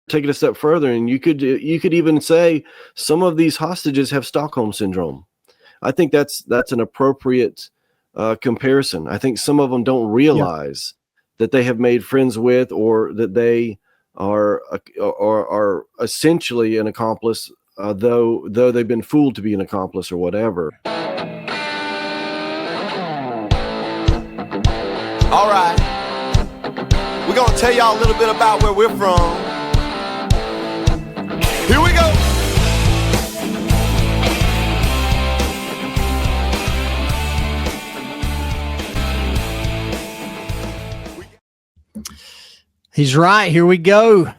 take it a step further, and you could even say some of these hostages have Stockholm syndrome. I think that's an appropriate comparison. I think some of them don't realize that they have made friends with, or that they are essentially an accomplice, though they've been fooled to be an accomplice or whatever. All right, we're gonna tell y'all a little bit about where we're from. Here we go. He's right. Here we go.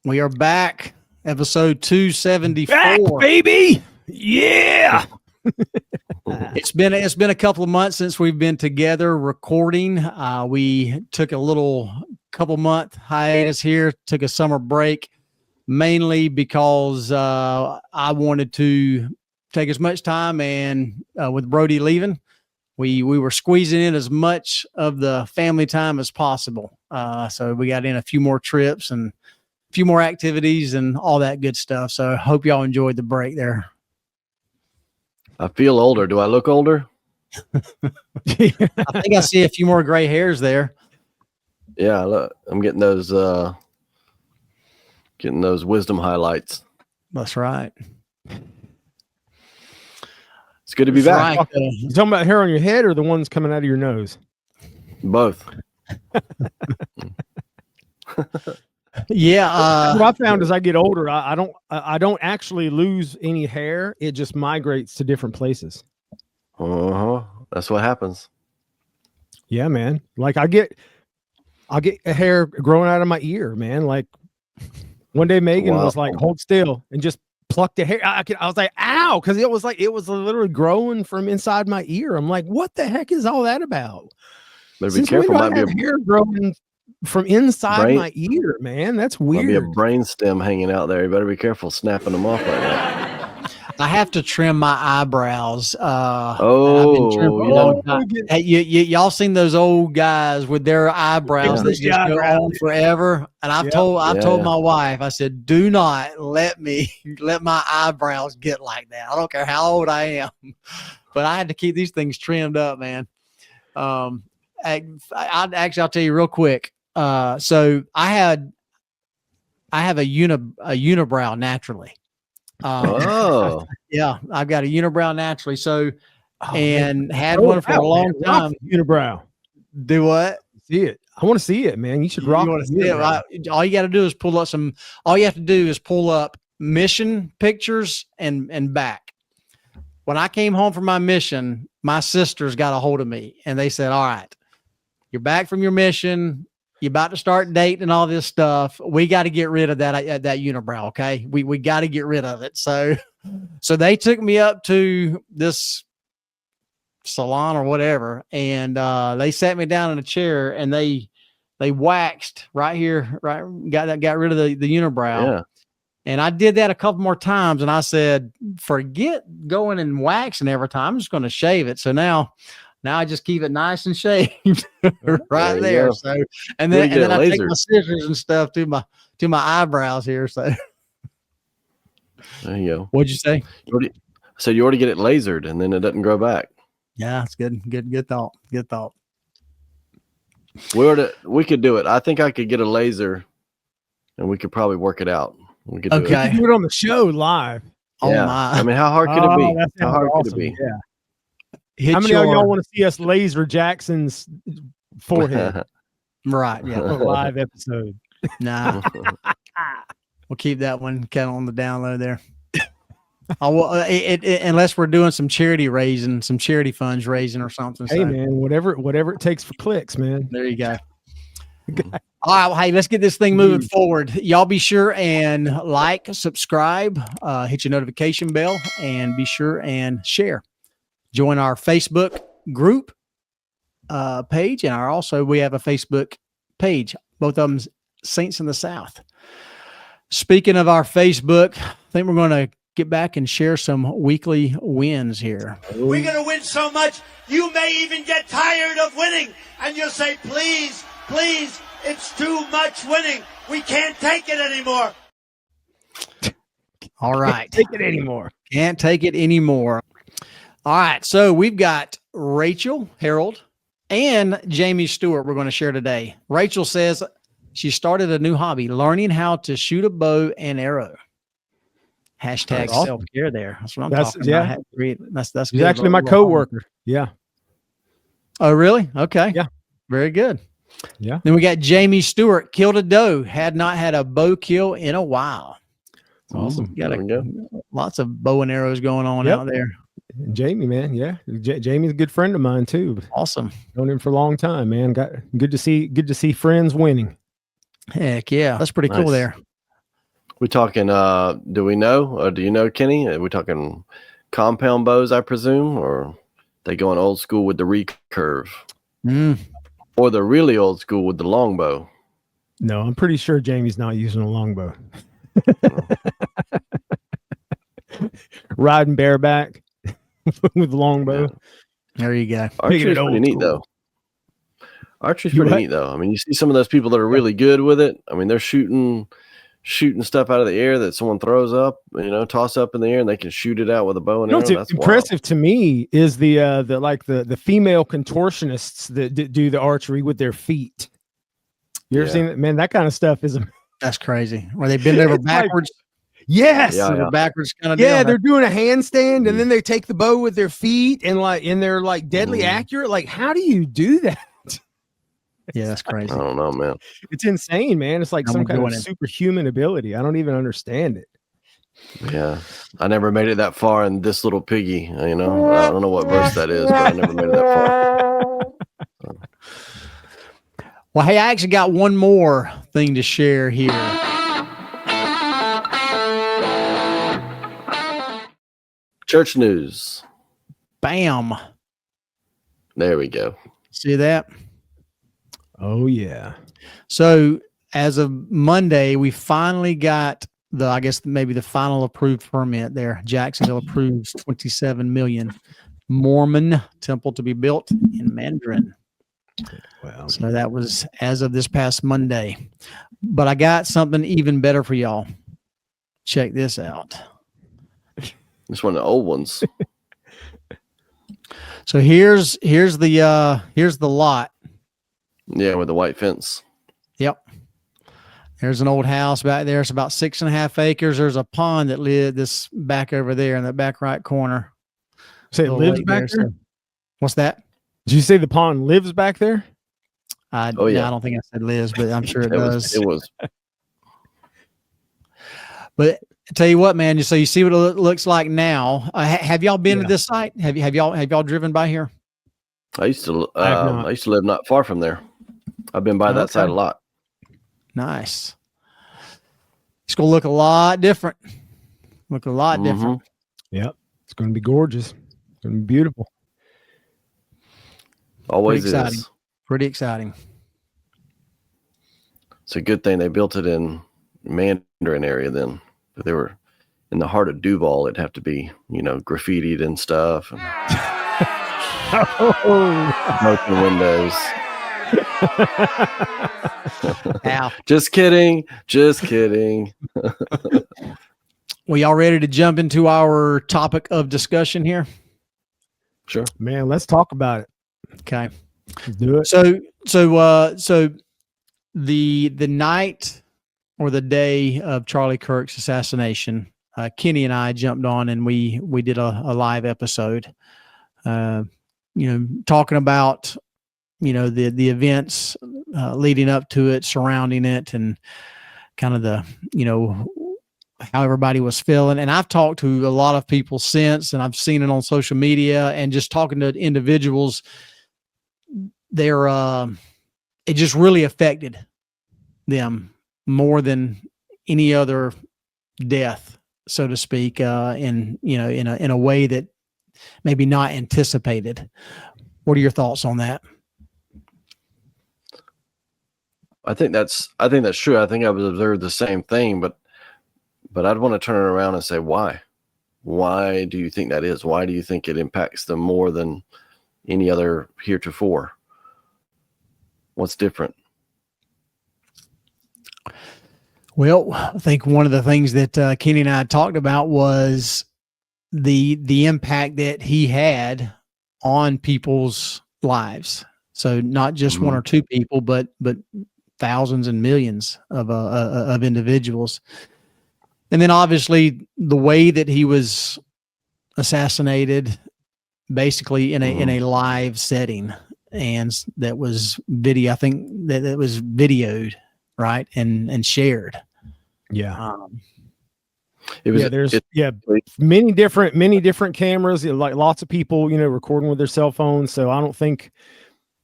We are back. Episode 274. Back, baby. Yeah. It's been a couple of months since we've been together recording. We took a couple month hiatus here, took a summer break, mainly because I wanted to take as much time, and with Brody leaving, we were squeezing in as much of the family time as possible. So we got in a few more trips and a few more activities and all that good stuff. So I hope y'all enjoyed the break there. I feel older. Do I look older? I think I see a few more gray hairs there. Yeah, look, I'm getting those wisdom highlights. That's right. It's good to be back. Right. You talking about hair on your head or the ones coming out of your nose? Both. Yeah. What I found as I get older, I don't actually lose any hair. It just migrates to different places. That's what happens. Yeah, man. Like I'll get a hair growing out of my ear, man. Like one day Megan was like, hold still, and just plucked the hair. I was like, ow, because it was literally growing from inside my ear. I'm like, what the heck is all that about? But be careful, might be a hair growing from inside my ear, man. That's weird. Might be a brain stem hanging out there. You better be careful snapping them off like that. I have to trim my eyebrows. Hey, y'all seen those old guys with their eyebrows that just go on forever? And I've told my wife, I said, do not let my eyebrows get like that. I don't care how old I am, but I had to keep these things trimmed up, man. I'll tell you real quick. So I have a unibrow naturally. Yeah, I've got a unibrow naturally. So, had one for a long time. Unibrow. Do what? See it. I want to see it, man. You should rock. You want to see it? All you got to do is pull up mission pictures and back. When I came home from my mission, my sisters got a hold of me and they said, all right, you're back from your mission. You're about to start dating and all this stuff. We got to get rid of that unibrow. Okay. We got to get rid of it. So they took me up to this salon or whatever. And, they sat me down in a chair and they waxed right here, right. Got rid of the unibrow. Yeah. And I did that a couple more times. And I said, forget going and waxing every time. I'm just going to shave it. So now I just keep it nice and shaved right there. So, and then I take my scissors and stuff to my eyebrows here. So there you go. What'd you say? So you ought to get it lasered and then it doesn't grow back. Yeah, it's good. Good thought. Good thought. We could do it. I think I could get a laser and we could probably work it out. We could do it on the show live. Oh my. I mean, how hard could it be? How hard could it be? Yeah. How many of y'all want to see us laser Jackson's forehead? Right. Yeah. A live episode. Nah. We'll keep that one kind of on the download there. Unless we're doing some charity funds raising or something. Hey, man, whatever it takes for clicks, man. There you go. All right. Well, hey, let's get this thing moving forward. Y'all be sure and like, subscribe, hit your notification bell, and be sure and share. Join our Facebook group page, and we have a Facebook page. Both of them, Saints in the South. Speaking of our Facebook, I think we're going to get back and share some weekly wins here. We're going to win so much, you may even get tired of winning, and you'll say, please, please, It's too much winning. We can't take it anymore. All right. Take it anymore. Can't take it anymore. All right. So we've got Rachel Harold and Jamie Stewart we're going to share today. Rachel says she started a new hobby, learning how to shoot a bow and arrow. Hashtag Awesome. self-care there. That's what I'm That's- talking about. That's He's good. actually my coworker. Yeah. Oh, really? Okay. Yeah. Very good. Yeah. Then we got Jamie Stewart, killed a doe, had not had a bow kill in a while. Awesome. Got There we go. lots of bow and arrows going on Yep. out there. Jamie, man. Yeah. Jamie's a good friend of mine too. Awesome. Known him for a long time, man. Good to see friends winning. Heck yeah. That's pretty cool Nice. there. We talking, do we know, or do you know, Kenny? Are we talking compound bows, I presume, or they going old school with the recurve, or the really old school with the longbow? No, I'm pretty sure Jamie's not using a longbow. Riding bareback with longbow. Yeah. There you go. Archery's it pretty old neat, school. though. Archery's You pretty what? neat, though. I mean, you see some of those people that are really good with it. I mean, they're shooting stuff out of the air that someone throws up, toss up in the air, and they can shoot it out with a bow and arrow. What's That's impressive to me is the female contortionists that do the archery with their feet. You ever Yeah. seen that? Man, that kind of stuff is That's crazy. Where they bend over It's like- backwards. yes. Yeah. Over backwards kind of Yeah, deal. they're doing a handstand and then they take the bow with their feet and they're like deadly Mhm. accurate. Like, how do you do that? Yeah, that's crazy. I don't know, man. It's insane, man. It's like I'm some kind of enjoying it. superhuman ability. I don't even understand it. Yeah, I never made it that far in this little piggy. I don't know what verse that is, but I never made it that far. Well, hey, I actually got one more thing to share here. Church news. Bam. There we go. See that? Oh yeah. So as of Monday, we finally got I guess maybe the final approved permit there. Jacksonville approves 27 million Mormon temple to be built in Mandarin. Wow. So that was as of this past Monday. But I got something even better for y'all. Check this out. It's one of the old ones. So here's the lot. Yeah, with the white fence. Yep. There's an old house back there. It's about 6.5 acres. There's a pond that lived this back over there in the back right corner. Say it Little lives lake back there? so- What's that? Did you say the pond lives back there? Oh, yeah. I don't think I said lives, but I'm sure it It does. was. But I tell you what, man. So you see what it looks like now. Have y'all been to Yeah. this site? Have y'all driven by here? I used to. I have not. I used to live not far from there. I've been by that Okay. side a lot. Nice. It's gonna look a lot different. Look a lot Mhm. different. Yep. It's going to be gorgeous. It's going to be beautiful. Always Pretty exciting. is. Pretty exciting. It's a good thing they built it in Mandarin area. Then, if they were in the heart of Duval, it'd have to be graffitied and stuff, and Oh, broken windows. Ow. Just kidding. Just kidding. Well, y'all ready to jump into our topic of discussion here? Sure. man, let's talk about it. Okay. Let's do it. So the night or the day of Charlie Kirk's assassination, Kenny and I jumped on and we did a live episode, talking about, the events leading up to it, surrounding it, and kind of the, how everybody was feeling. And I've talked to a lot of people since, and I've seen it on social media and just talking to individuals. It just really affected them more than any other death, so to speak, in a way that maybe not anticipated. What are your thoughts on that? I think that's true. I think I would observe the same thing, but I'd want to turn it around and say, why? Why do you think that is? Why do you think it impacts them more than any other heretofore? What's different? Well, I think one of the things that Kenny and I talked about was the impact that he had on people's lives. So not just one or two people, but thousands and millions of individuals. And then obviously the way that he was assassinated, basically in a live setting, and that was video. I think that was videoed, right, and shared. Yeah. It was, there's many different cameras, like lots of people, recording with their cell phones. So I don't think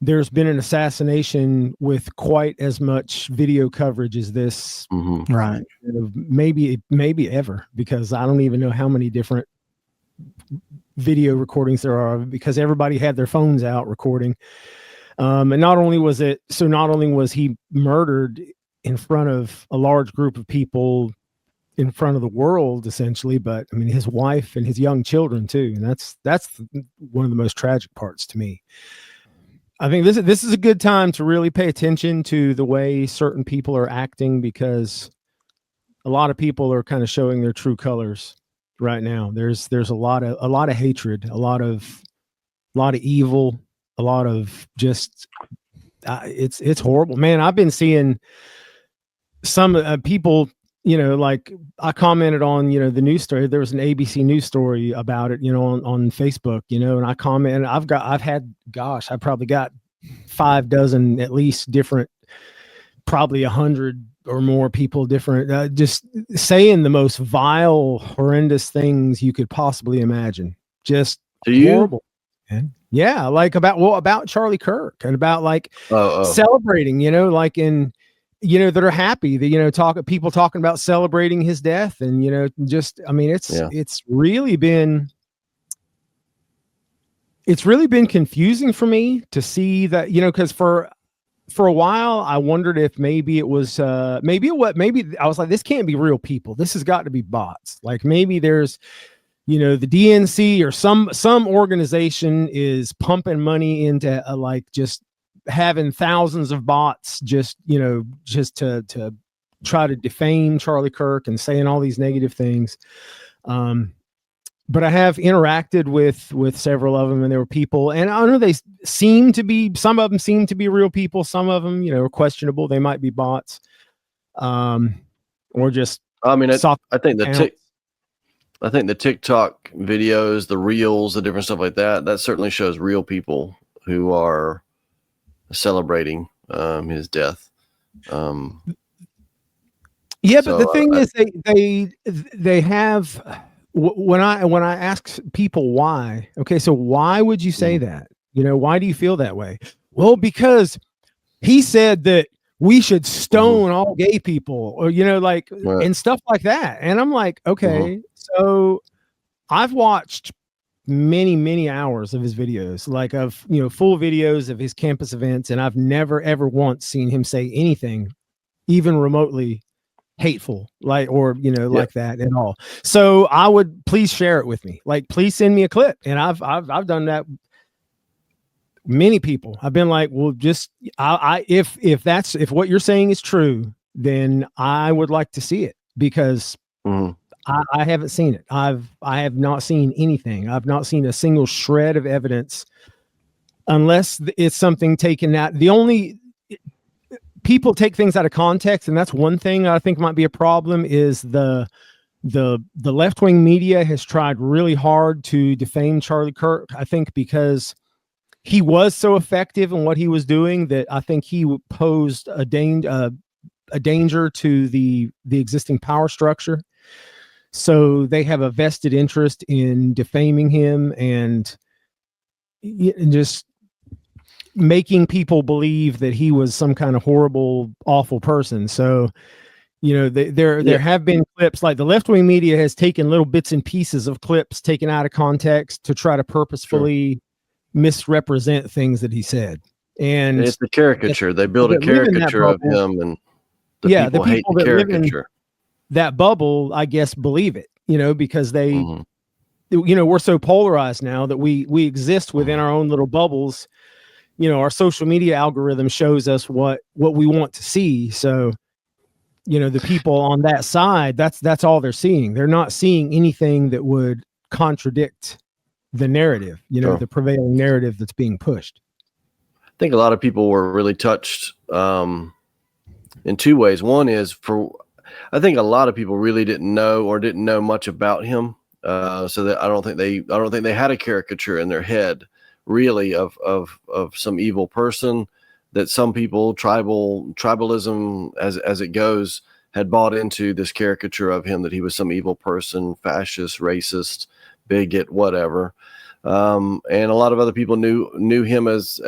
there's been an assassination with quite as much video coverage as this. Right. Maybe ever, because I don't even know how many different video recordings there are, because everybody had their phones out recording. And not only was he murdered in front of a large group of people, in front of the world, essentially, but I mean, his wife and his young children too. And that's one of the most tragic parts to me. I think this is a good time to really pay attention to the way certain people are acting, because a lot of people are kind of showing their true colors right now. There's a lot of hatred, a lot of evil, a lot of just it's horrible, man. I've been seeing some people, like I commented on, the news story. There was an ABC news story about it, on Facebook, and I commented. I probably got 6 at least different, probably 100 or more people different, just saying the most vile, horrendous things you could possibly imagine. Just horrible. Yeah, like about Charlie Kirk, and about like celebrating, like that are happy that people talking about celebrating his death, and it's really been confusing for me to see that, because for a while I wondered if maybe it was maybe I was like, this can't be real people, this has got to be bots. Like maybe there's the DNC or some organization is pumping money into like just having thousands of bots just to try to defame Charlie Kirk and saying all these negative things. But I have interacted with several of them, and there were people, and I know some of them seem to be real people. Some of them, are questionable. They might be bots. Or just, I think the TikTok videos, the reels, the different stuff like that certainly shows real people who are celebrating his death. But the thing is, they have, when I ask people why, okay, so why would you say that? Why do you feel that way? Well, because he said that we should stone all gay people, or right. And stuff like that. And I'm like, okay, so I've watched many hours of his videos, like of full videos of his campus events, and I've never ever once seen him say anything even remotely hateful, like that at all. So I would, please share it with me, like please send me a clip. And I've done that. Many people I've been like, well, just if what you're saying is true, then I would like to see it, because I haven't seen it. I have not seen anything. I've not seen a single shred of evidence, unless it's something taken out. The only people take things out of context, and that's one thing I think might be a problem, is the left-wing media has tried really hard to defame Charlie Kirk. I think because he was so effective in what he was doing, that I think he posed a danger to the existing power structure. So they have a vested interest in defaming him and just making people believe that he was some kind of horrible, awful person. So, there have been clips, like the left-wing media has taken little bits and pieces of clips taken out of context to try to purposefully misrepresent things that he said. And it's the caricature. They build a caricature of him, and the people hate the caricature. That bubble, I guess, believe it, because they, we're so polarized now that we exist within our own little bubbles. Our social media algorithm shows us what we want to see. So the people on that side, that's all they're seeing. They're not seeing anything that would contradict the narrative, Sure. the prevailing narrative that's being pushed. I think a lot of people were really touched in two ways. One is I think a lot of people really didn't know much about him. So that I don't think they had a caricature in their head really of some evil person that some people, tribalism as it goes, had bought into this caricature of him, that he was some evil person, fascist, racist, bigot, whatever. And a lot of other people knew him as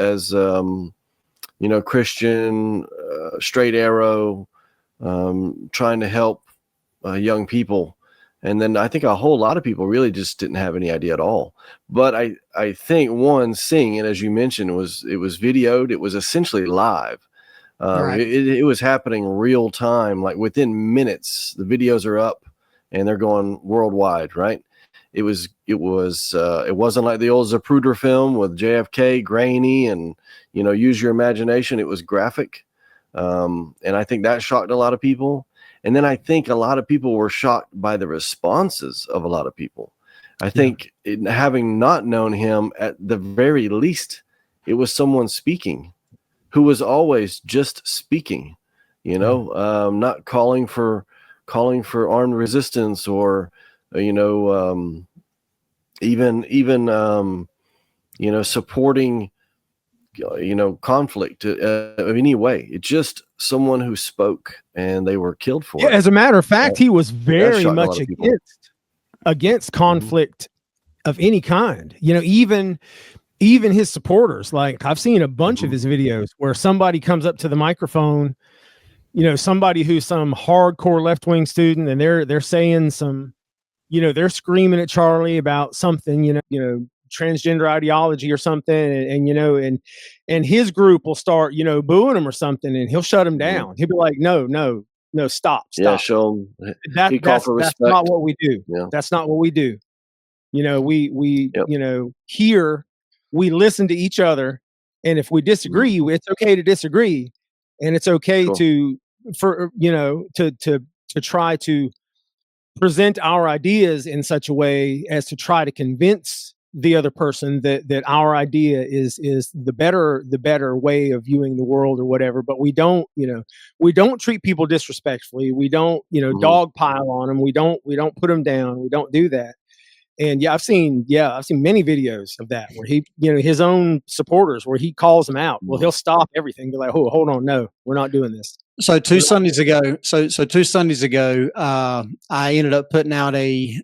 Christian, straight arrow, trying to help young people. And then I think a whole lot of people really just didn't have any idea at all. But I think seeing it, as you mentioned, it was videoed. It was essentially live. Right. It was happening real time, like within minutes. The videos are up and they're going worldwide, right? It wasn't like the old Zapruder film with JFK, grainy and, use your imagination. It was graphic. And I think that shocked a lot of people. And then I think a lot of people were shocked by the responses of a lot of people. I think having not known him, at the very least, it was someone speaking who was always just speaking, not calling for armed resistance or, even supporting, conflict of any way. It's just someone who spoke and they were killed for it. As a matter of fact, he was very much against conflict of any kind. Even his supporters, like I've seen a bunch of his videos where somebody comes up to the microphone, somebody who's some hardcore left-wing student, and they're saying some, they're screaming at Charlie about something, transgender ideology or something, and his group will start booing him or something, and he'll shut him down. He'll be like, no, stop. Yeah, show him. That's not what we do. Yeah. That's not what we do. We here we listen to each other, and if we disagree, it's okay to disagree, and it's okay to try to present our ideas in such a way as to try to convince the other person that our idea is the better way of viewing the world or whatever. But we don't treat people disrespectfully. We don't dogpile on them. We don't put them down. We don't do that. And I've seen many videos of that where he, his own supporters, where he calls them out. Well, he'll stop everything. They're like, oh, hold on. No, we're not doing this. So two Sundays ago, I ended up putting out a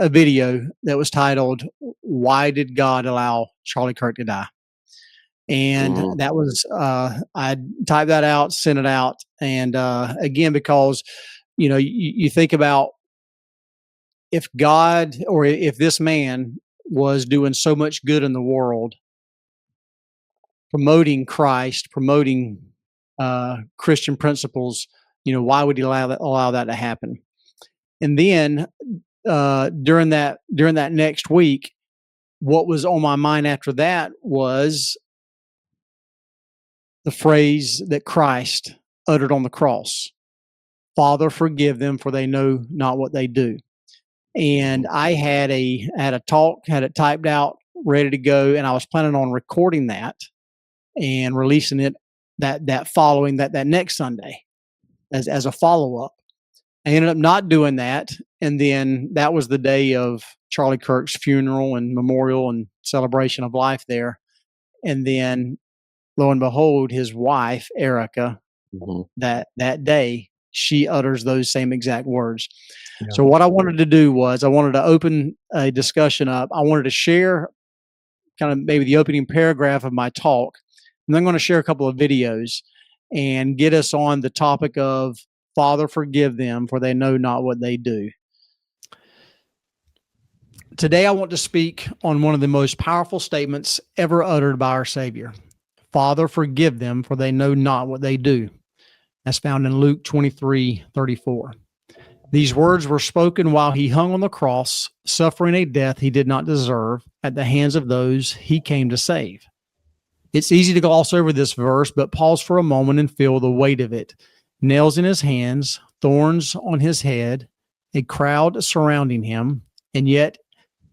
video that was titled, "Why Did God Allow Charlie Kirk to Die?" And that was, I typed that out, sent it out. And again, because, you think about if God, or if this man was doing so much good in the world, promoting Christ, promoting Christian principles, why would he allow that to happen? And then during that next week, what was on my mind after that was the phrase that Christ uttered on the cross: "Father, forgive them, for they know not what they do." And I had a talk, had it typed out, ready to go, and I was planning on recording that and releasing it that following that next Sunday as a follow-up. I ended up not doing that, and then that was the day of Charlie Kirk's funeral and memorial and celebration of life there. And then, lo and behold, his wife, Erika, that day, she utters those same exact words. Yeah. So what I wanted to do was I wanted to open a discussion up. I wanted to share kind of maybe the opening paragraph of my talk, and then I'm going to share a couple of videos and get us on the topic of "Father, forgive them, for they know not what they do." Today, I want to speak on one of the most powerful statements ever uttered by our Savior. "Father, forgive them, for they know not what they do." That's found in Luke 23:34. These words were spoken while he hung on the cross, suffering a death he did not deserve at the hands of those he came to save. It's easy to gloss over this verse, but pause for a moment and feel the weight of it. nails in his hands, thorns on his head, a crowd surrounding him, and yet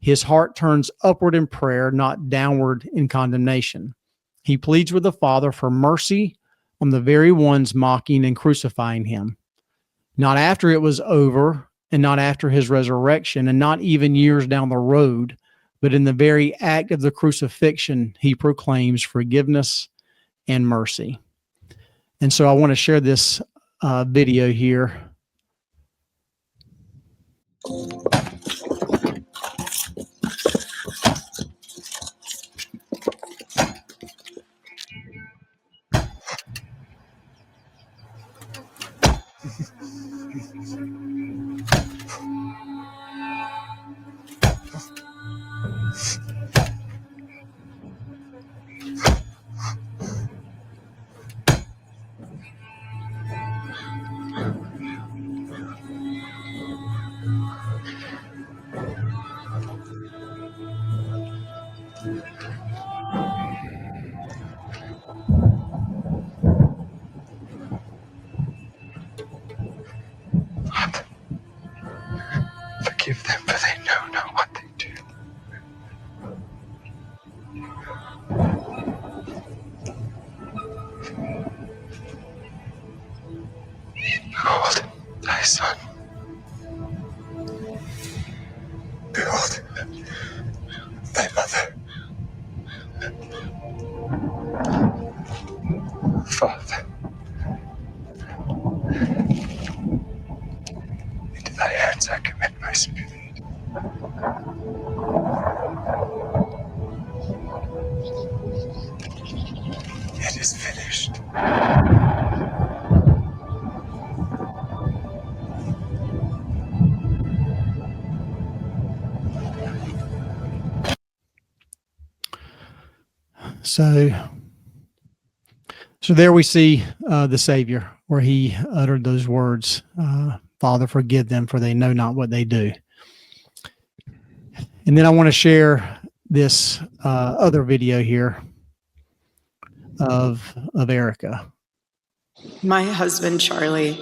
his heart turns upward in prayer, not downward in condemnation. He pleads with the Father for mercy on the very ones mocking and crucifying him. Not after it was over, and not after his resurrection, and not even years down the road, but in the very act of the crucifixion, he proclaims forgiveness and mercy. And so I want to share this video here. Forgive them, for they know not what they do. Behold thy son. Behold thy mother. Father, into thy hands I commit my spirit. It is finished. So there we see the Savior, where he uttered those words, Father, forgive them, for they know not what they do. And then I want to share this other video here of Erika. My husband, Charlie,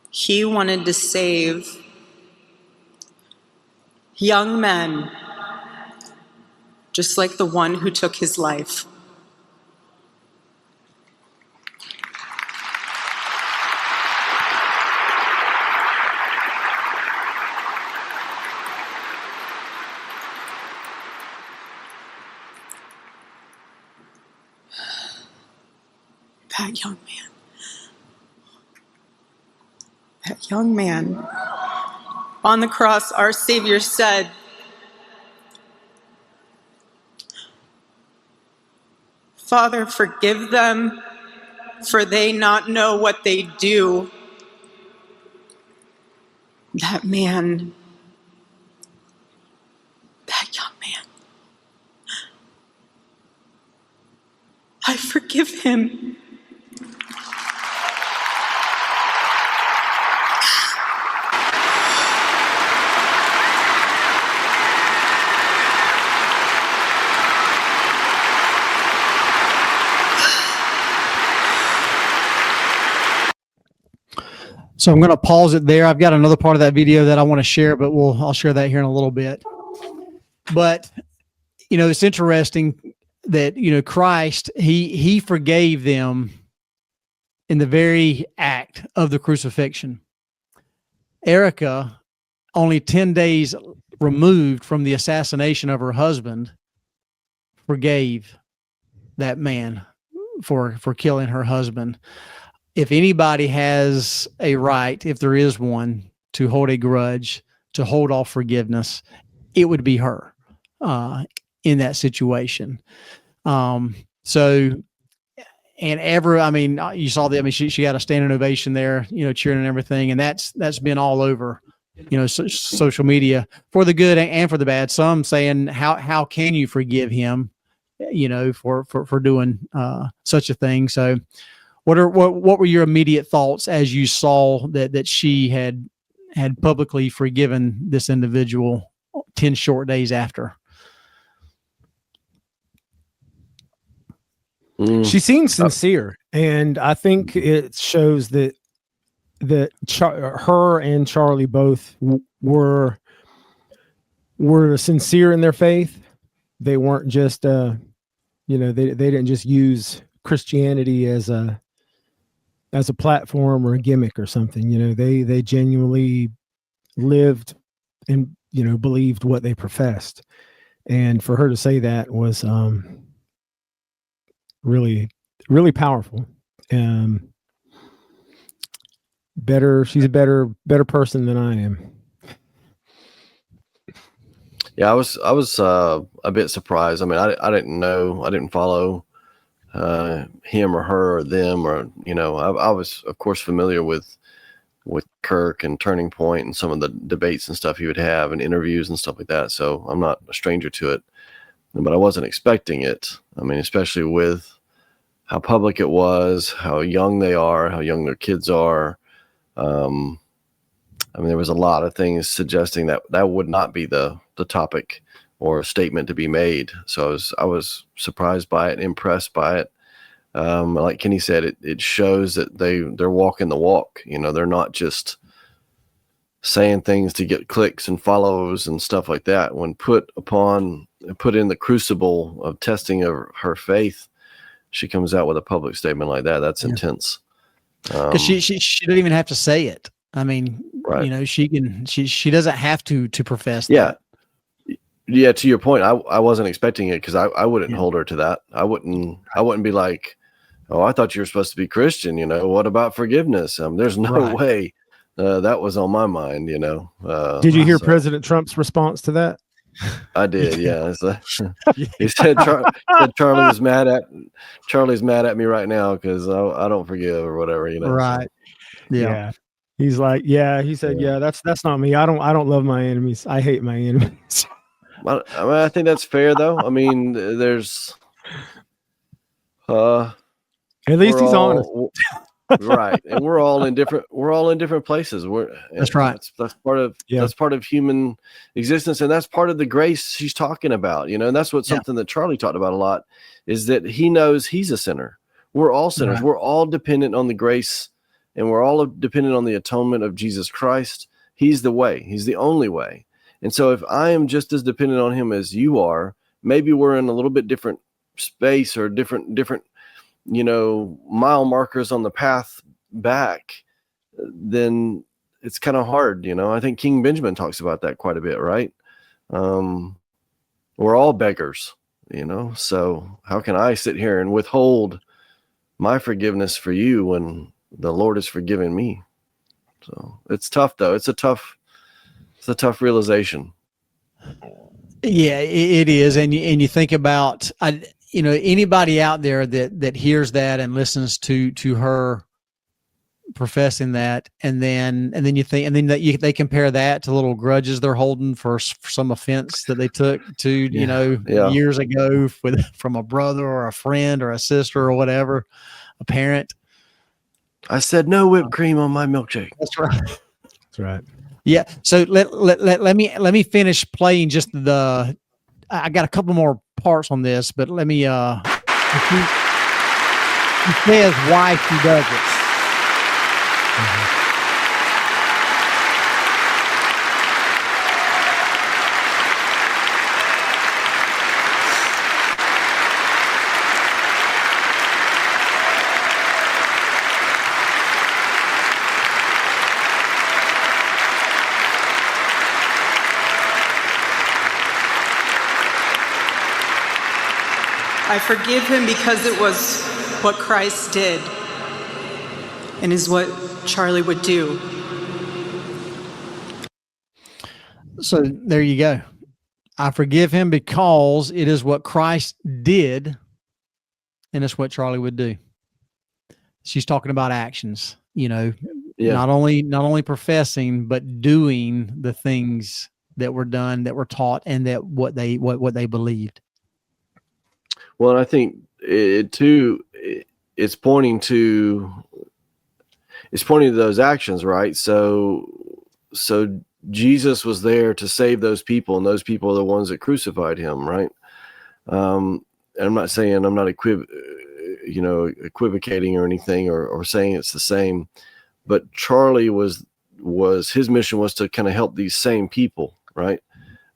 he wanted to save young men, just like the one who took his life. That young man, on the cross, our Savior said, Father, forgive them, for they not know what they do. That man, that young man, I forgive him. So I'm going to pause it there. I've got another part of that video that I want to share, but I'll share that here in a little bit. But, you know, it's interesting that, you know, Christ, he forgave them in the very act of the crucifixion. Erika, only 10 days removed from the assassination of her husband, forgave that man for killing her husband. If anybody has a right, if there is one, to hold a grudge, to hold off forgiveness, it would be her in that situation. So, and I mean, you saw that. I mean, she got a standing ovation there, you know, cheering and everything, and that's been all over, you know, social media, for the good and for the bad. Some saying, how can you forgive him, you know, for doing such a thing? So, what were your immediate thoughts as you saw that she had publicly forgiven this individual 10 short days after? She seemed sincere, And I think it shows that her and Charlie both were sincere in their faith. They weren't just they didn't just use Christianity as a platform or a gimmick or something. They genuinely lived and believed what they professed. And for her to say that was really, really powerful. She's a better person than I am. Yeah, I was a bit surprised. I mean, I didn't know, I didn't follow him or her or them, or I was of course familiar with Kirk and Turning Point and some of the debates and stuff he would have and interviews and stuff like that. So I'm not a stranger to it, but I wasn't expecting it. I mean, especially with how public it was, how young they are, how young their kids are. I mean, there was a lot of things suggesting that would not be the topic or statement to be made. So I was surprised by it, impressed by it. Like Kenny said, it shows that they're walking the walk. They're not just saying things to get clicks and follows and stuff like that. When put in the crucible of testing of her faith, she comes out with a public statement like that. That's intense. Because she didn't even have to say it. I mean, right. She doesn't have to profess that. Yeah. To your point, I wasn't expecting it, because I wouldn't hold her to that. I wouldn't be like, oh, I thought you were supposed to be Christian. What about forgiveness? There's no way that was on my mind. Did you hear President Trump's response to that? I did. Yeah. He said Charlie's mad at me right now because I don't forgive or whatever. Right. So. Yeah. He's like, he said, that's not me. I don't love my enemies. I hate my enemies. I think that's fair, though. I mean, there's at least he's honest. Right. And we're all in different places. That's right. That's part of human existence, and that's part of the grace she's talking about, and that's something that Charlie talked about a lot, is that he knows he's a sinner. We're all sinners. Right. We're all dependent on the grace, and we're all dependent on the atonement of Jesus Christ. He's the way. He's the only way. And so if I am just as dependent on him as you are, maybe we're in a little bit different space or different mile markers on the path back, then it's kind of hard. I think King Benjamin talks about that quite a bit, right? We're all beggars, so how can I sit here and withhold my forgiveness for you when the Lord has forgiven me? So it's tough, though. It's a tough realization. Yeah, it is. And you think about, anybody out there that hears that and listens to her professing that, and then you think, and then they compare that to little grudges they're holding for some offense that they took to, years ago from a brother or a friend or a sister or whatever, a parent. I said no whipped cream on my milkshake. That's right. That's right. Yeah. So let me finish playing just I got a couple more parts on this, but let me, he says why she does it. Mm-hmm. I forgive him because it was what Christ did and is what Charlie would do. So there you go. I forgive him because it is what Christ did and it's what Charlie would do. She's talking about actions, not only professing, but doing the things that were done, that were taught, and that what they believed. Well, and I think it's pointing to those actions, right? So Jesus was there to save those people, and those people are the ones that crucified him, right? And I'm not saying, I'm not equivocating or anything or saying it's the same. But Charlie was his mission was to kind of help these same people, right?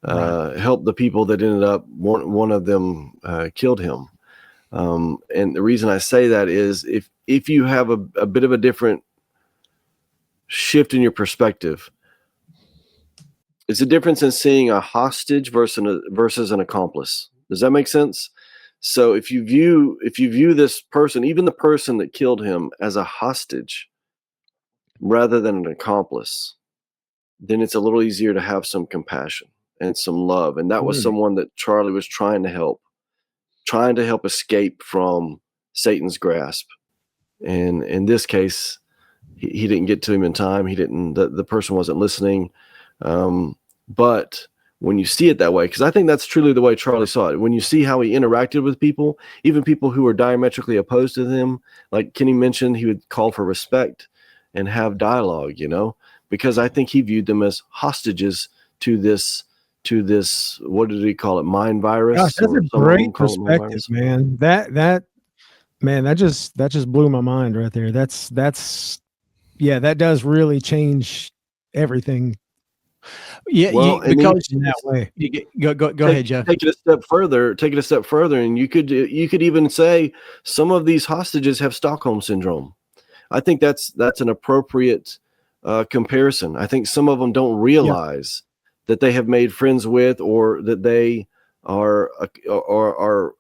Help the people that ended up one of them killed him. And the reason I say that is if you have a bit of a different shift in your perspective, it's a difference in seeing a hostage versus an accomplice. Does that make sense? So if you view this person, even the person that killed him, as a hostage rather than an accomplice, then it's a little easier to have some compassion and some love. And that was someone that Charlie was trying to help escape from Satan's grasp. And in this case, he didn't get to him in time. The person wasn't listening. But when you see it that way, because I think that's truly the way Charlie saw it. When you see how he interacted with people, even people who were diametrically opposed to him, like Kenny mentioned, he would call for respect and have dialogue, because I think he viewed them as hostages to this, what did he call it? Mind virus. Gosh, that's a great perspective, man. That just blew my mind right there. That does really change everything. Yeah, well, because in that way. Go ahead, Joe. Take it a step further, and you could even say some of these hostages have Stockholm syndrome. I think that's an appropriate comparison. I think some of them don't realize that they have made friends with, or that they are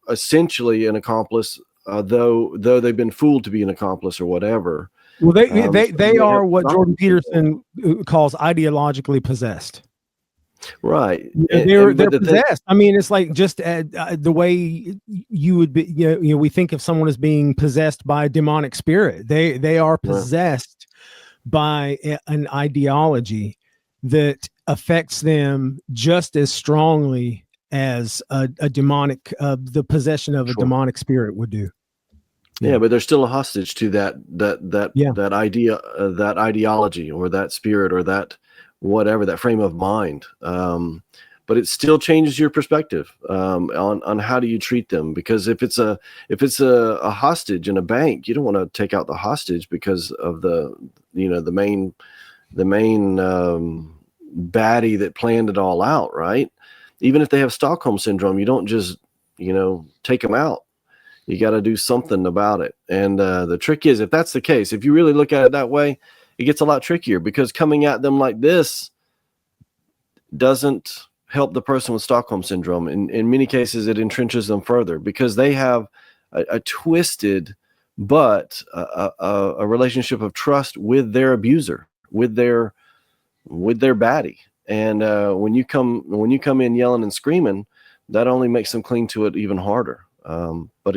essentially an accomplice, though they've been fooled to be an accomplice or whatever. Well, they are what Jordan Peterson calls ideologically possessed. Right. They're possessed. I mean, it's like just the way you would be, we think of someone as being possessed by a demonic spirit. They are possessed by an ideology that affects them just as strongly as a demonic, the possession of a demonic spirit would do. Yeah, but they're still a hostage to that idea, that ideology, or that spirit, or that whatever, that frame of mind. But it still changes your perspective on how do you treat them. Because if it's a hostage in a bank, you don't want to take out the hostage because of the main baddie that planned it all out, right? Even if they have Stockholm syndrome, you don't just take them out. You got to do something about it. And the trick is, if that's the case, if you really look at it that way, it gets a lot trickier, because coming at them like this doesn't help the person with Stockholm syndrome. In many cases, it entrenches them further, because they have a twisted but a relationship of trust with their abuser, with their baddie. And when you come in yelling and screaming, that only makes them cling to it even harder. But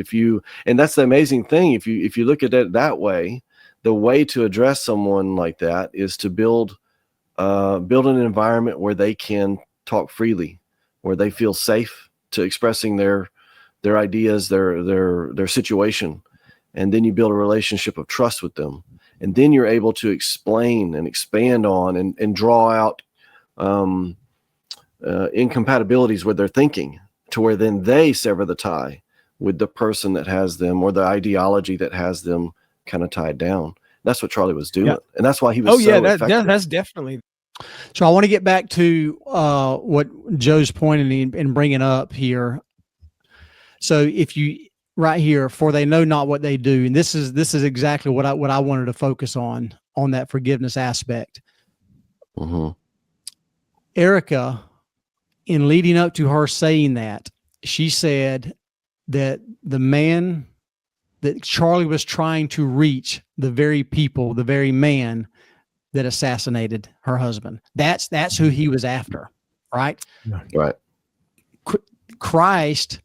and that's the amazing thing, if you look at it that way, the way to address someone like that is to build an environment where they can talk freely, where they feel safe to expressing their ideas, their situation. And then you build a relationship of trust with them. And then you're able to explain and expand on and draw out incompatibilities with their thinking, to where then they sever the tie with the person that has them, or the ideology that has them kind of tied down. That's what Charlie was doing. And that's why he was effective. That's definitely. So I want to get back to what Joe's pointing and bringing up here. So if you right here, for they know not what they do, and this is exactly what I wanted to focus on that forgiveness aspect. Mm-hmm. Erika, in leading up to her saying that, she said that the man that Charlie was trying to reach, the very man that assassinated her husband, that's who he was after, right? Right. Christ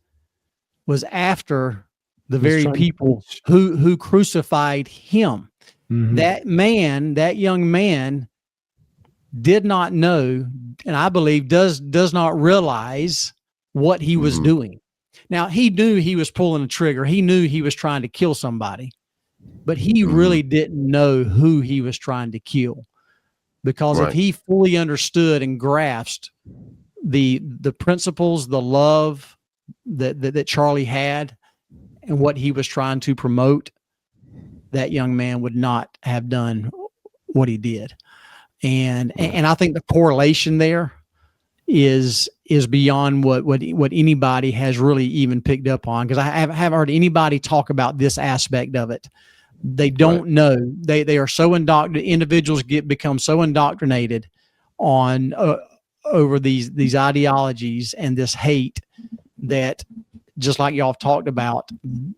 was after the very people who crucified him. Mm-hmm. That young man did not know, and I believe does not realize what he was doing. Now, he knew he was pulling a trigger. He knew he was trying to kill somebody, but he really didn't know who he was trying to kill. Because if he fully understood and grasped the principles, the love that Charlie had, and what he was trying to promote, that young man would not have done what he did. And I think the correlation there is beyond what anybody has really even picked up on, because I haven't heard anybody talk about this aspect of it. They don't know. They are so individuals become so indoctrinated on over these ideologies and this hate that, just like y'all have talked about,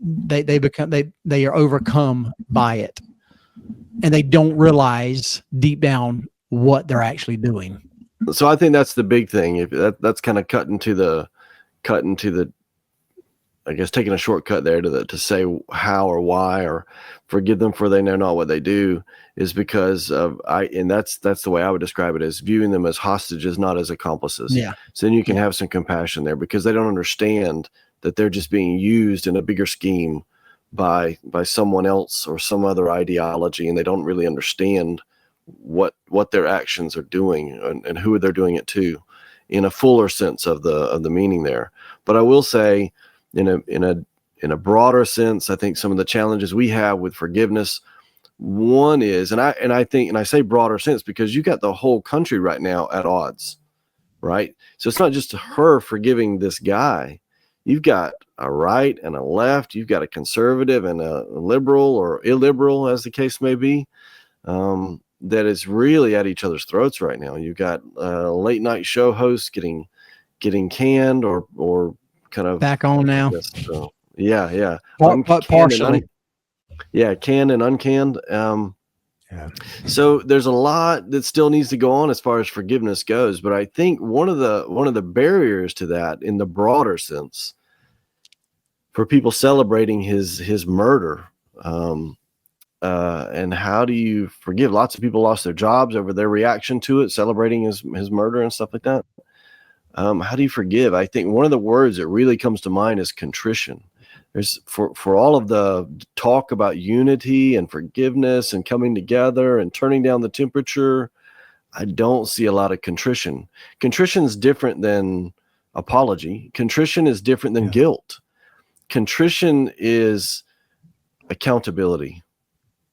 they are overcome by it, and they don't realize deep down what they're actually doing. So I think that's the big thing. If that's kind of cut into the, I guess, taking a shortcut there to say how or why or forgive them for they know not what they do, is because of and that's the way I would describe it, as viewing them as hostages, not as accomplices. Yeah. So then you can have some compassion there, because they don't understand that they're just being used in a bigger scheme by someone else or some other ideology, and they don't really understand what their actions are doing and who they're doing it to, in a fuller sense of the meaning there. But I will say, in a broader sense, I think some of the challenges we have with forgiveness, one is, and I say broader sense because you got the whole country right now at odds, right? So it's not just her forgiving this guy. You've got a right and a left. You've got a conservative and a liberal or illiberal, as the case may be, that is really at each other's throats right now. You've got late night show hosts getting canned or kind of back on now. Yeah. Partially. Canned and uncanned. So there's a lot that still needs to go on as far as forgiveness goes. But I think one of the barriers to that, in the broader sense, for people celebrating his murder, and how do you forgive? Lots of people lost their jobs over their reaction to it, celebrating his murder and stuff like that. How do you forgive? I think one of the words that really comes to mind is contrition. There's for all of the talk about unity and forgiveness and coming together and turning down the temperature, I don't see a lot of contrition. Contrition is different than apology. Contrition is different than guilt. Contrition is accountability,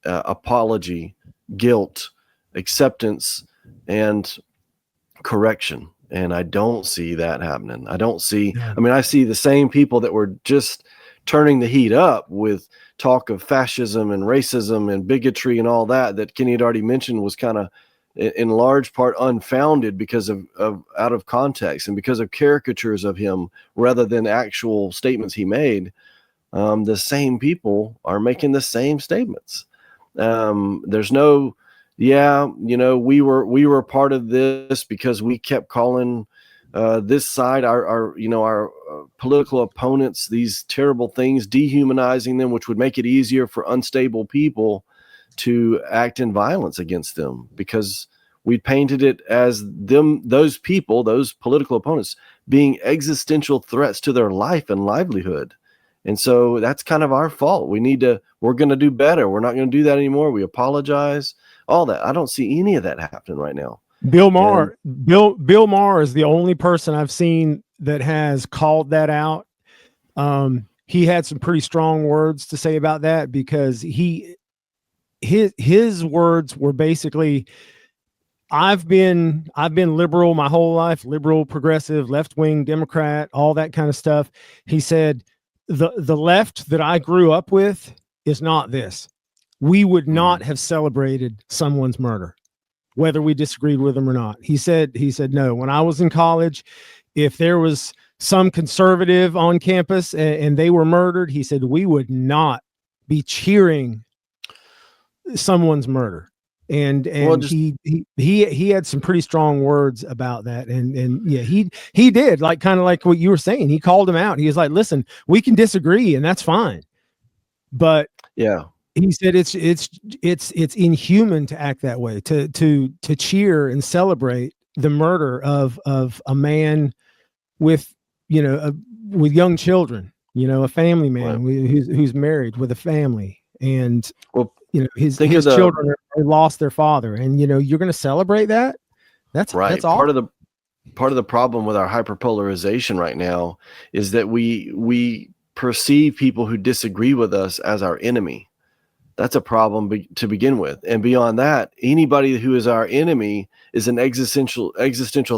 apology, guilt, acceptance, and correction. And I don't see that happening. I don't see, I mean, I see the same people that were just turning the heat up with talk of fascism and racism and bigotry and all that Kenny had already mentioned was kind of in large part unfounded because of out of context and because of caricatures of him rather than actual statements he made. The same people are making the same statements. There's no, we were part of this because we kept calling this side, our political opponents, these terrible things, dehumanizing them, which would make it easier for unstable people to act in violence against them, because we painted it as those people, those political opponents, being existential threats to their life and livelihood. And so that's kind of our fault. We're going to do better. We're not going to do that anymore. We apologize, all that. I don't see any of that happening right now. Bill Maher is the only person I've seen that has called that out. He had some pretty strong words to say about that, because his words were basically, I've been liberal my whole life, liberal, progressive, left-wing, Democrat, all that kind of stuff. He said, the left that I grew up with is not this. We would not have celebrated someone's murder, whether we disagreed with him or not. He said, no, when I was in college, if there was some conservative on campus and they were murdered, he said, we would not be cheering someone's murder. And he had some pretty strong words about that. And yeah, he did, like, kind of like what you were saying. He called him out. He was like, listen, we can disagree and that's fine. But yeah, he said it's inhuman to act that way, to cheer and celebrate the murder of a man with with young children, a family man who's married with a family, and his children are lost their father, and you're going to celebrate that. That's right. That's all. Part of the problem with our hyperpolarization right now is that we perceive people who disagree with us as our enemy. That's a problem to begin with. And beyond that, anybody who is our enemy is an existential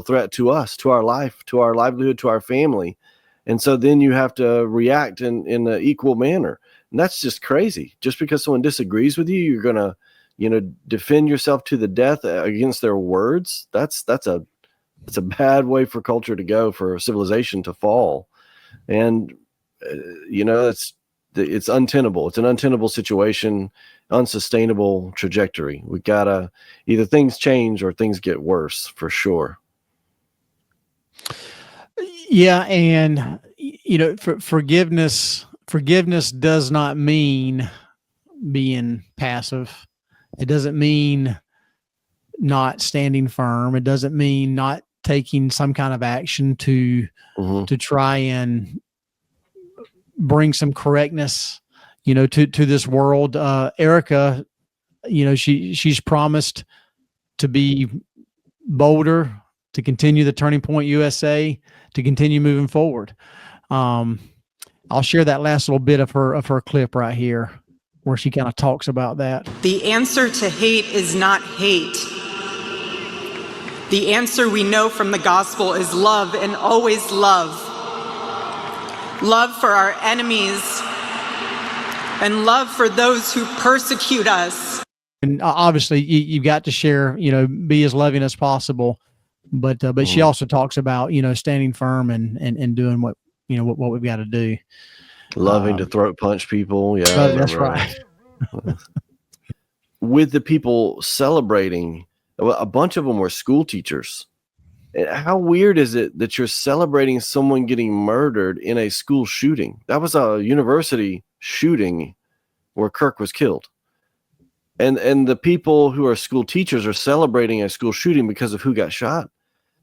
threat to us, to our life, to our livelihood, to our family. And so then you have to react in an equal manner. And that's just crazy. Just because someone disagrees with you, you're going to, defend yourself to the death against their words. That's a bad way for culture to go, for civilization to fall. And, it's untenable. It's an untenable situation, unsustainable trajectory. We gotta, either things change or things get worse, for sure. Yeah. And, forgiveness does not mean being passive. It doesn't mean not standing firm. It doesn't mean not taking some kind of action to try and bring some correctness, to this world. Erika, she's promised to be bolder, to continue the Turning Point USA, to continue moving forward. I'll share that last little bit of her clip right here, where she kind of talks about that. The answer to hate is not hate. The answer we know from the gospel is love, and always love. Love for our enemies and love for those who persecute us. And obviously you've got to share, be as loving as possible. But she also talks about, standing firm and doing what we've got to do. Loving to throat punch people. Yeah, that's right. With the people celebrating, a bunch of them were school teachers. How weird is it that you're celebrating someone getting murdered in a school shooting? That was a university shooting where Kirk was killed. And the people who are school teachers are celebrating a school shooting because of who got shot.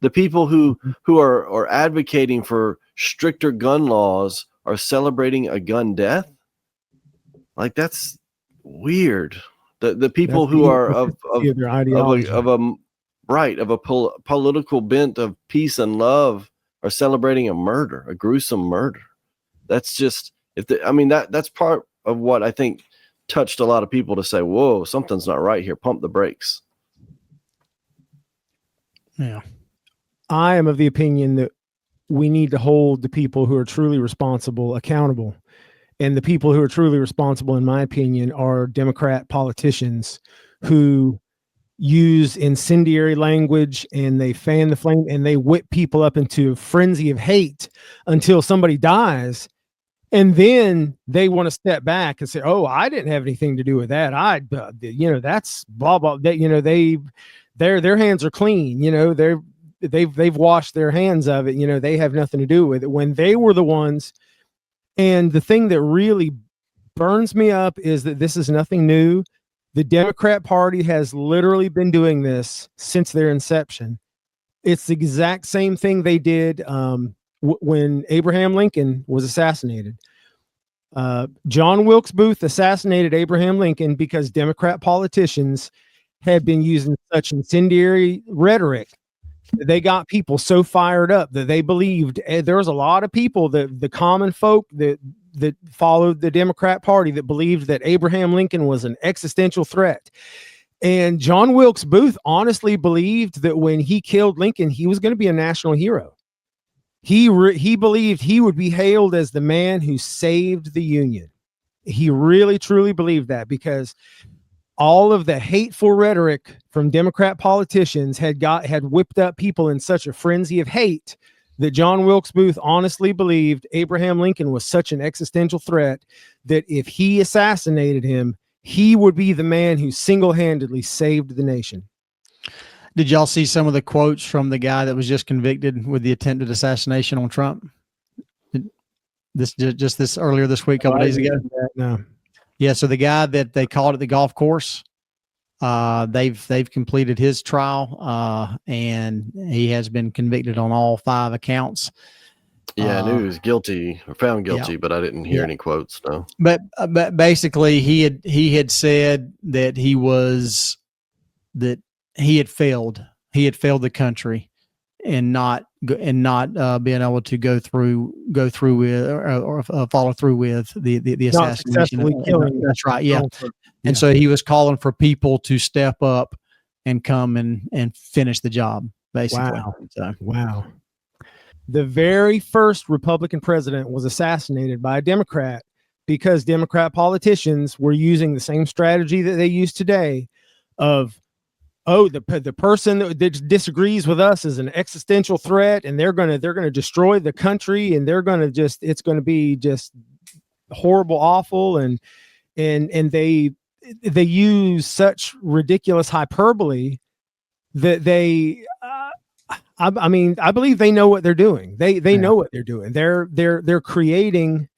The people who are advocating for stricter gun laws are celebrating a gun death. Like, that's weird. The people who are of their ideology. of a political bent of peace and love are celebrating a murder, a gruesome murder. That's just, that's part of what I think touched a lot of people to say, whoa, something's not right here. Pump the brakes. Yeah. I am of the opinion that we need to hold the people who are truly responsible accountable. And the people who are truly responsible, in my opinion, are Democrat politicians who use incendiary language, and they fan the flame, and they whip people up into a frenzy of hate until somebody dies. And then they want to step back and say, oh, I didn't have anything to do with that. That's blah, blah, that, their hands are clean. They've washed their hands of it. They have nothing to do with it, when they were the ones. And the thing that really burns me up is that this is nothing new. The Democrat Party has literally been doing this since their inception. It's the exact same thing they did when Abraham Lincoln was assassinated. John Wilkes Booth assassinated Abraham Lincoln because Democrat politicians had been using such incendiary rhetoric. They got people so fired up that they believed, there was a lot of people, the common folk that followed the Democrat Party, that believed that Abraham Lincoln was an existential threat. And John Wilkes Booth honestly believed that when he killed Lincoln, he was going to be a national hero. He believed he would be hailed as the man who saved the Union. He really, truly believed that, because all of the hateful rhetoric from Democrat politicians had whipped up people in such a frenzy of hate that John Wilkes Booth honestly believed Abraham Lincoln was such an existential threat that if he assassinated him, he would be the man who single-handedly saved the nation. Did y'all see some of the quotes from the guy that was just convicted with the attempted assassination on Trump? This earlier this week, a couple days ago? No. Yeah, so the guy that they caught at the golf course, they've completed his trial, and he has been convicted on all 5 accounts. Yeah, I knew he was guilty or found guilty, yeah, but I didn't hear any quotes. No, but basically he had said that he had failed the country, not being able to go through with or follow through with the Not assassination. successfully killing. That's right. Yeah. Yeah. And so he was calling for people to step up and come and finish the job, basically. Wow. So. Wow. The very first Republican president was assassinated by a Democrat because Democrat politicians were using the same strategy that they use today of, oh, the person that disagrees with us is an existential threat, and they're gonna destroy the country, and it's gonna be just horrible, awful, and they use such ridiculous hyperbole that they. I mean, I believe they know what they're doing. They know what they're doing. They're creating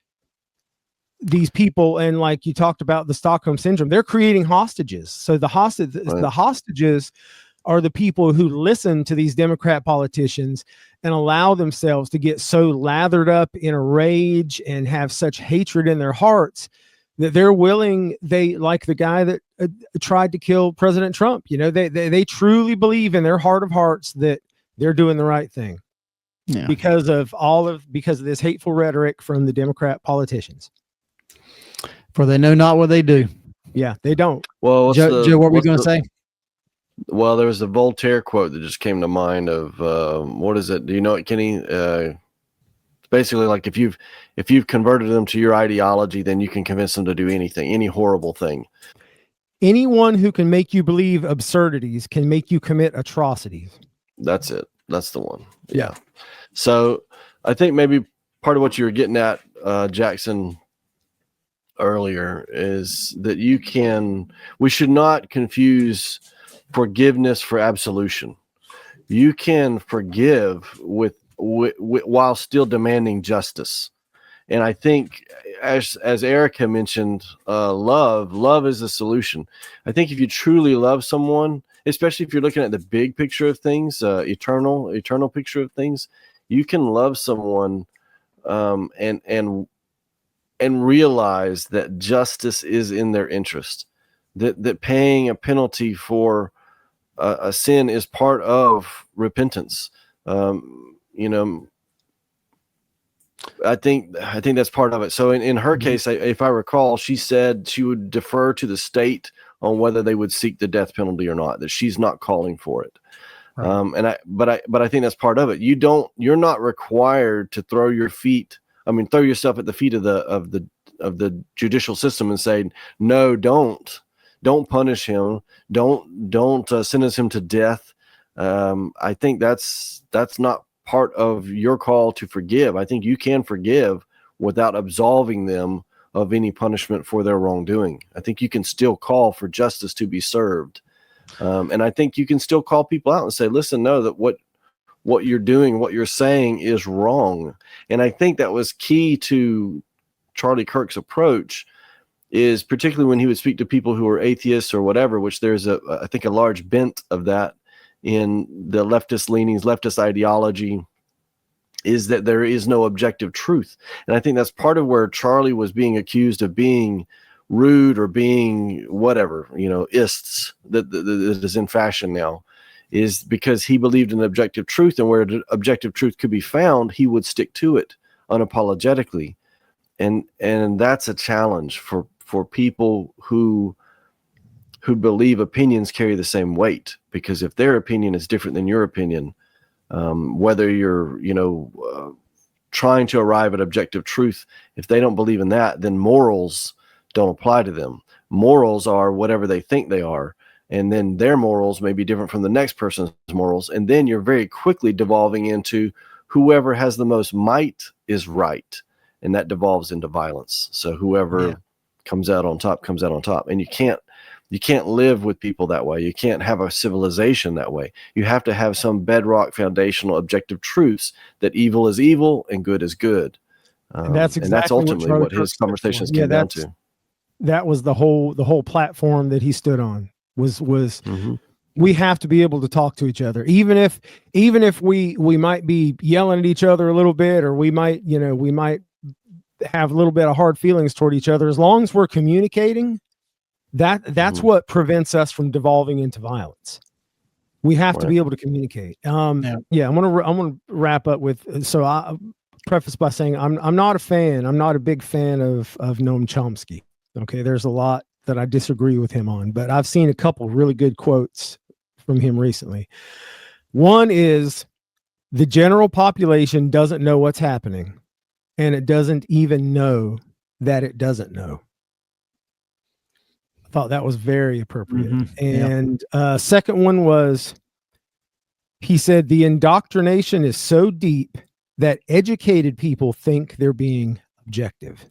these people, and like you talked about the Stockholm syndrome, they're creating hostages. So the hostages are the people who listen to these Democrat politicians and allow themselves to get so lathered up in a rage and have such hatred in their hearts that they're willing. They, like the guy that tried to kill President Trump, they truly believe in their heart of hearts that they're doing the right thing, because of this hateful rhetoric from the Democrat politicians. For they know not what they do. Yeah, they don't. Well, Joe, what were we going to say? Well, there was a Voltaire quote that just came to mind of what is it? Do you know it, Kenny? It's basically like if you've converted them to your ideology, then you can convince them to do anything, any horrible thing. Anyone who can make you believe absurdities can make you commit atrocities. That's it. That's the one. Yeah. So I think maybe part of what you were getting at, Jackson, earlier, is that we should not confuse forgiveness for absolution. You can forgive with while still demanding justice. And I think as Erika mentioned, love is the solution. I think if you truly love someone, especially if you're looking at the big picture of things, eternal picture of things, you can love someone and realize that justice is in their interest, that paying a penalty for a sin is part of repentance. I think that's part of it. So in her case, if I recall, she said she would defer to the state on whether they would seek the death penalty or not, that she's not calling for it. Right. But I think that's part of it. You're not required to throw yourself at the feet of the judicial system and say, no, don't punish him. Don't sentence him to death. I think that's not part of your call to forgive. I think you can forgive without absolving them of any punishment for their wrongdoing. I think you can still call for justice to be served. And I think you can still call people out and say, listen, no, that what you're doing, what you're saying is wrong. And I think that was key to Charlie Kirk's approach, is particularly when he would speak to people who are atheists or whatever, which there's I think a large bent of that in the leftist leanings, leftist ideology, is that there is no objective truth. And I think that's part of where Charlie was being accused of being rude or being whatever, ists that is in fashion now, is because he believed in objective truth, and where objective truth could be found, he would stick to it unapologetically. And that's a challenge for people who believe opinions carry the same weight, because if their opinion is different than your opinion, whether you're trying to arrive at objective truth, if they don't believe in that, then morals don't apply to them. Morals are whatever they think they are, and then their morals may be different from the next person's morals, and then you're very quickly devolving into whoever has the most might is right, and that devolves into violence. So whoever comes out on top comes out on top, and you can't live with people that way. You can't have a civilization that way. You have to have some bedrock foundational objective truths that evil is evil and good is good. And that's ultimately what his conversations came down to. That was the whole platform that he stood on, was we have to be able to talk to each other, even if we might be yelling at each other a little bit, or we might have a little bit of hard feelings toward each other. As long as we're communicating, that's what prevents us from devolving into violence. We have to Right. be able to communicate. Yeah. I'm gonna wrap up with. So I preface by saying I'm not a fan. I'm not a big fan of Noam Chomsky. Okay, there's a lot that I disagree with him on, but I've seen a couple really good quotes from him recently. One is, the general population doesn't know what's happening, and it doesn't even know that it doesn't know. I thought that was very appropriate. And second one was, he said, the indoctrination is so deep that educated people think they're being objective.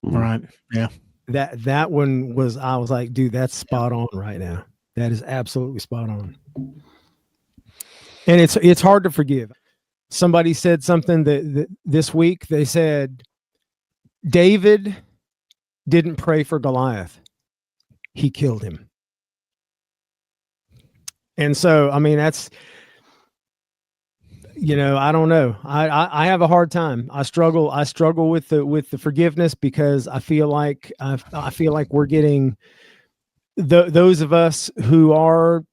Right. Yeah. That one was, I was like, dude, that's spot on right now. That is absolutely spot on. And it's hard to forgive. Somebody said something that this week, they said, David didn't pray for Goliath. He killed him. And so, I mean, that's, I don't know. I have a hard time. I struggle with the forgiveness, because I feel like we're getting those of us who are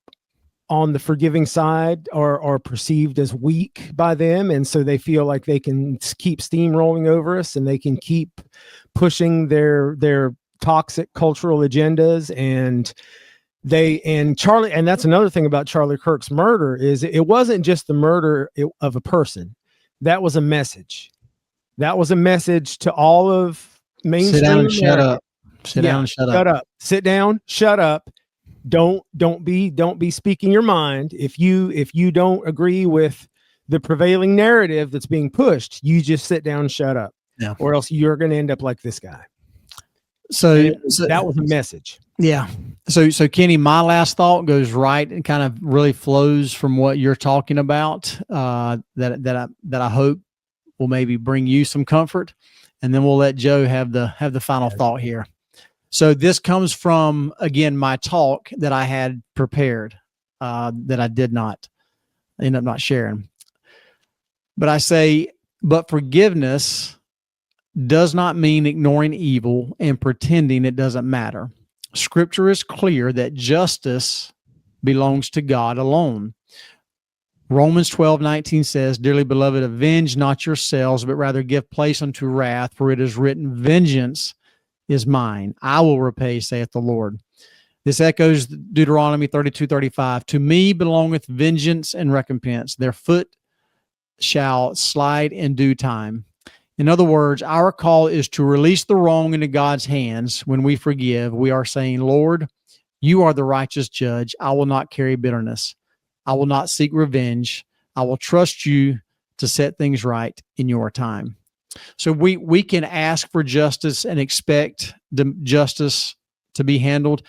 on the forgiving side are perceived as weak by them. And so they feel like they can keep steamrolling over us, and they can keep pushing their toxic cultural agendas. And Charlie, and that's another thing about Charlie Kirk's murder, is it wasn't just the murder of a person. That was a message. That was a message to all of mainstream. Sit down and shut America. up. Sit down and shut up. Shut up. Sit down. Shut up. Don't be speaking your mind. If you don't agree with the prevailing narrative that's being pushed, you just sit down and shut up. Yeah. Or else you're going to end up like this guy. So that was a message. Yeah. So Kenny, my last thought goes right and kind of really flows from what you're talking about, that I hope will maybe bring you some comfort, and then we'll let Joe have the final thought here. So this comes from, again, my talk that I had prepared, that I did not end up not sharing. But I say, but forgiveness does not mean ignoring evil and pretending it doesn't matter. Scripture is clear that justice belongs to God alone. Romans 12:19 says, dearly beloved, avenge not yourselves, but rather give place unto wrath, for it is written, vengeance is mine. I will repay, saith the Lord. This echoes Deuteronomy 32:35. To me belongeth vengeance and recompense. Their foot shall slide in due time. In other words, our call is to release the wrong into God's hands. When we forgive, we are saying, Lord, you are the righteous judge. I will not carry bitterness. I will not seek revenge. I will trust you to set things right in your time. So we can ask for justice and expect the justice to be handled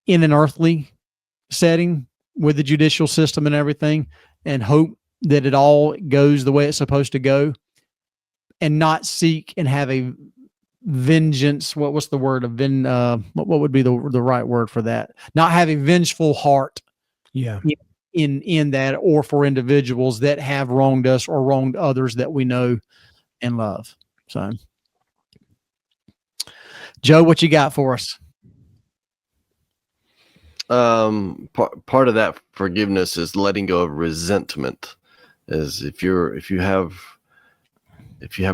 in an earthly setting with the judicial system and everything, and hope that it all goes the way it's supposed to go, and not seek and have a vengeance. What's the word of what would be the right word for that? Not have a vengeful heart. Yeah. In that, or for individuals that have wronged us or wronged others that we know and love. So, Joe, what you got for us? Part of that forgiveness is letting go of resentment. Is if you have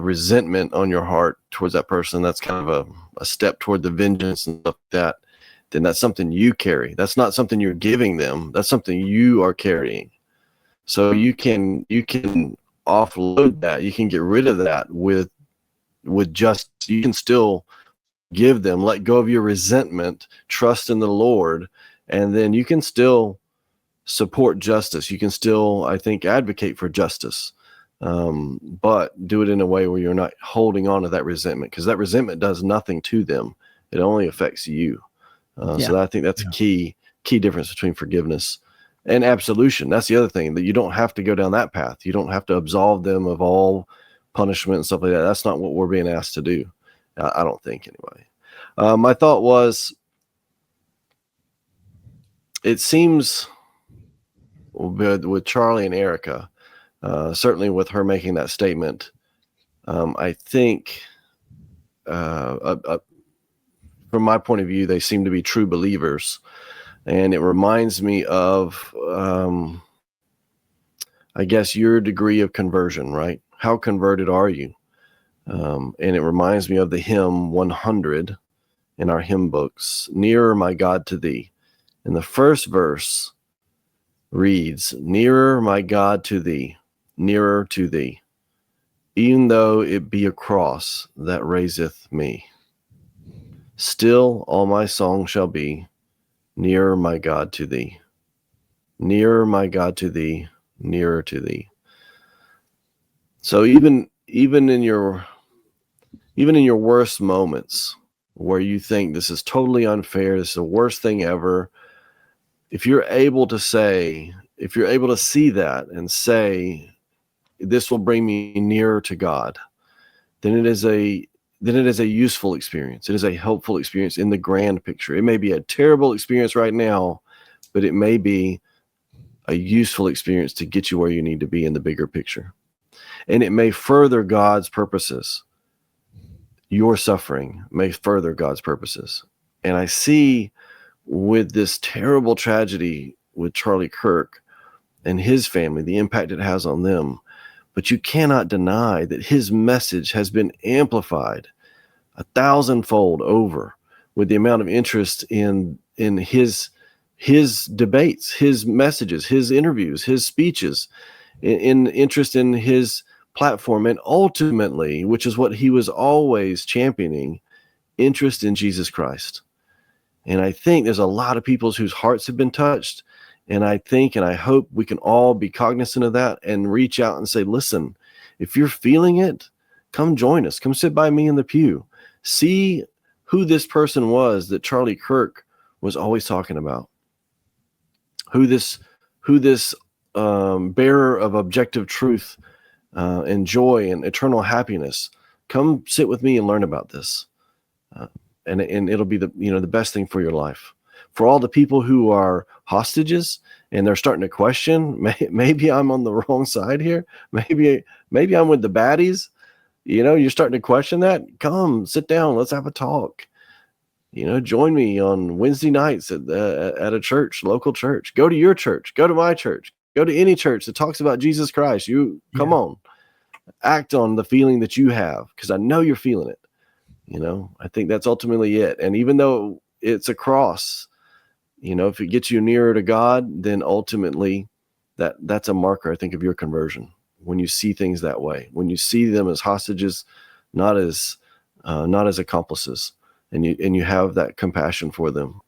resentment on your heart towards that person, that's kind of a step toward the vengeance and stuff like that. Then that's something you carry. That's not something you're giving them. That's something you are carrying. So you can offload that. You can get rid of that with just, you can still give them, let go of your resentment, trust in the Lord, and then you can still support justice. You can still, I think, advocate for justice, but do it in a way where you're not holding on to that resentment, because that resentment does nothing to them. It only affects you. So I think that's a key difference between forgiveness and absolution. That's the other thing, that you don't have to go down that path. You don't have to absolve them of all punishment and stuff like that. That's not what we're being asked to do. I don't think, anyway. My thought was, it seems with Charlie and Erika, certainly with her making that statement, I think, from my point of view, they seem to be true believers. And it reminds me of, I guess, your degree of conversion, right? How converted are you? And it reminds me of the hymn 100 in our hymn books, Nearer, My God, to Thee. And the first verse reads, Nearer, my God, to Thee, nearer to Thee, even though it be a cross that raiseth me. Still all my song shall be, Nearer, my God, to Thee. Nearer, my God, to Thee, nearer to Thee. So even in your worst moments where you think this is totally unfair, this is the worst thing ever, if you're able to see that and say, this will bring me nearer to God, then it is a useful experience. It is a helpful experience in the grand picture. It may be a terrible experience right now, but it may be a useful experience to get you where you need to be in the bigger picture. And it may further God's purposes. Your suffering may further God's purposes. And I see with this terrible tragedy with Charlie Kirk and his family, the impact it has on them. But you cannot deny that his message has been amplified 1,000-fold over with the amount of interest in his debates, his messages, his interviews, his speeches, in interest in his platform, and ultimately, which is what he was always championing, interest in Jesus Christ. And I think there's a lot of people whose hearts have been touched. And I think, and I hope we can all be cognizant of that and reach out and say, listen, if you're feeling it, come join us. Come sit by me in the pew. See who this person was that Charlie Kirk was always talking about. Who this bearer of objective truth and joy and eternal happiness. Come sit with me and learn about this. And it'll be the best thing for your life. For all the people who are hostages and they're starting to question, maybe I'm on the wrong side here. Maybe I'm with the baddies. You're starting to question that. Come sit down. Let's have a talk. Join me on Wednesday nights at a church, local church. Go to your church. Go to my church. Go to any church that talks about Jesus Christ. Come on, act on the feeling that you have, because I know you're feeling it. I think that's ultimately it. And even though it's a cross, if it gets you nearer to God, then ultimately that's a marker, I think, of your conversion. When you see things that way, when you see them as hostages, not as accomplices, and you have that compassion for them.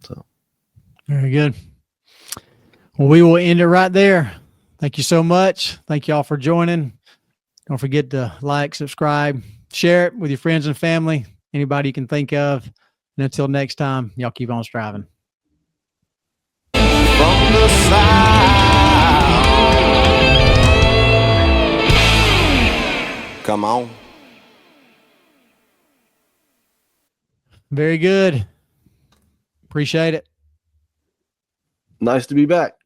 So very good. Well, we will end it right there. Thank you so much. Thank you all for joining. Don't forget to like, subscribe, share it with your friends and family, anybody you can think of. And until next time, y'all keep on striving. From the south. Come on. Very good. Appreciate it. nice to be back.